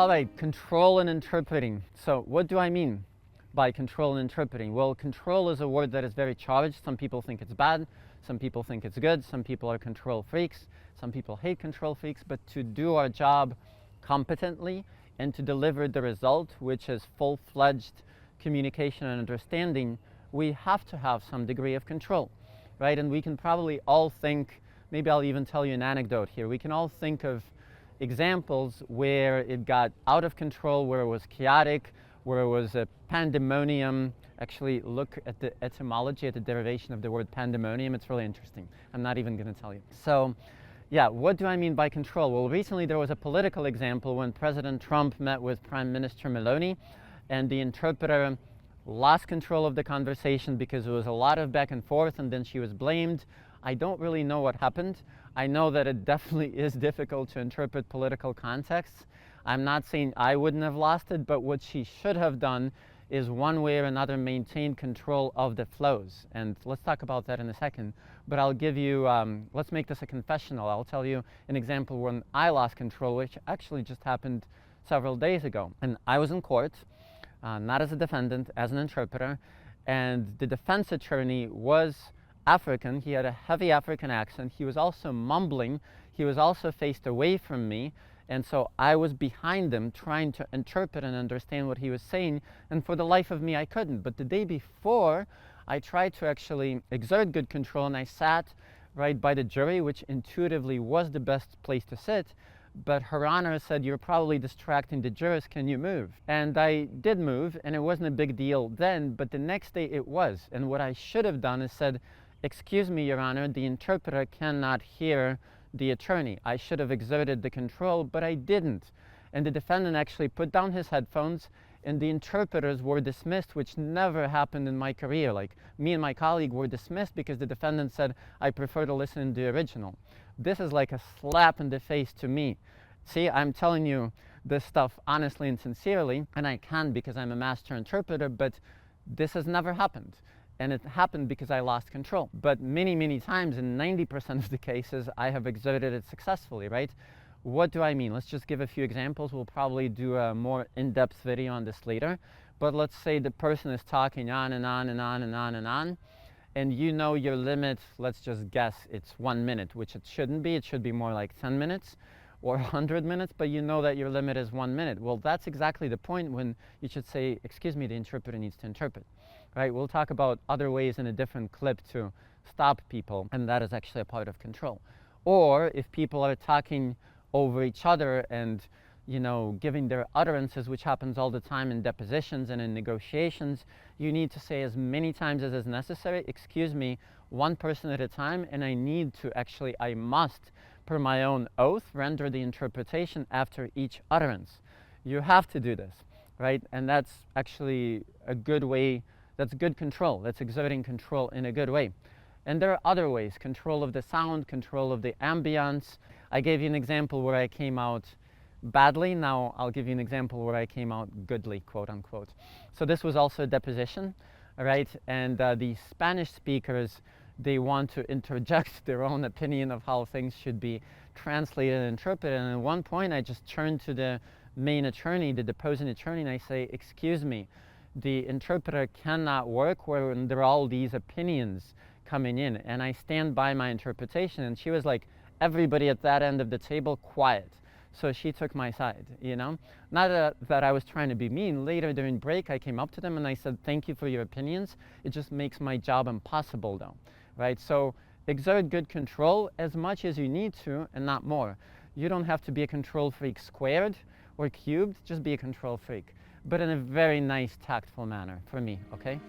All right, control and interpreting. So what do I mean by control and interpreting? Well, control is a word that is very charged. Some people think it's bad, some people think it's good, some people are control freaks, some people hate control freaks, but to do our job competently and to deliver the result, which is full-fledged communication and understanding, we have to have some degree of control, right? And we can probably all think, maybe I'll even tell you an anecdote here, we can all think of examples where it got out of control, where it was chaotic, where it was a pandemonium. Actually, look at the etymology, at the derivation of the word pandemonium. It's really interesting. I'm not even going to tell you. So, yeah, what do I mean by control? Well, recently there was a political example when President Trump met with Prime Minister Meloni, and the interpreter lost control of the conversation because there was a lot of back and forth, and then she was blamed. I don't really know what happened. I know that it definitely is difficult to interpret political contexts. I'm not saying I wouldn't have lost it, but what she should have done is one way or another maintain control of the flows. And let's talk about that in a second. But I'll give you, let's make this a confessional. I'll tell you an example when I lost control, which actually just happened several days ago. And I was in court, not as a defendant, as an interpreter, and the defense attorney was African. He had a heavy African accent. He was also mumbling. He was also faced away from me. And so I was behind him trying to interpret and understand what he was saying. And for the life of me, I couldn't. But the day before, I tried to actually exert good control, and I sat right by the jury, which intuitively was the best place to sit. But Her Honor said, "You're probably distracting the jurors, can you move?" And I did move, and it wasn't a big deal then, but the next day it was. And what I should have done is said, "Excuse me, Your Honor, the interpreter cannot hear the attorney." I should have exerted the control, but I didn't. And the defendant actually put down his headphones, and the interpreters were dismissed, which never happened in my career. Like, me and my colleague were dismissed because the defendant said, "I prefer to listen to the original." This is like a slap in the face to me. See, I'm telling you this stuff honestly and sincerely, and I can because I'm a master interpreter, but this has never happened. And it happened because I lost control. But many, many times, in 90% of the cases, I have exerted it successfully, right? What do I mean? Let's just give a few examples. We'll probably do a more in-depth video on this later. But let's say the person is talking on and on and on and on and on, and you know your limit, let's just guess it's 1 minute, which it shouldn't be. It should be more like 10 minutes or 100 minutes, but you know that your limit is 1 minute. Well, that's exactly the point when you should say, "Excuse me, the interpreter needs to interpret." Right? We'll talk about other ways in a different clip to stop people, and that is actually a part of control. Or if people are talking over each other and, you know, giving their utterances, which happens all the time in depositions and in negotiations, you need to say as many times as is necessary, "Excuse me, one person at a time," and I need to actually, I must, per my own oath, render the interpretation after each utterance. You have to do this, right? And that's actually a good way. That's good control. That's exerting control in a good way. And there are other ways: control of the sound, control of the ambience. I gave you an example where I came out badly. Now I'll give you an example where I came out goodly, quote unquote. So this was also a deposition, right? And the Spanish speakers, they want to interject their own opinion of how things should be translated and interpreted. And at one point, I just turned to the main attorney, the deposing attorney, and I say, "Excuse me, the interpreter cannot work when there are all these opinions coming in, and I stand by my interpretation." And she was like, "Everybody at that end of the table, quiet." So she took my side, you know? Not that I was trying to be mean. Later during break, I came up to them and I said, "Thank you for your opinions. It just makes my job impossible though," right? So exert good control as much as you need to and not more. You don't have to be a control freak squared or cubed, just be a control freak, but in a very nice, tactful manner for me, okay?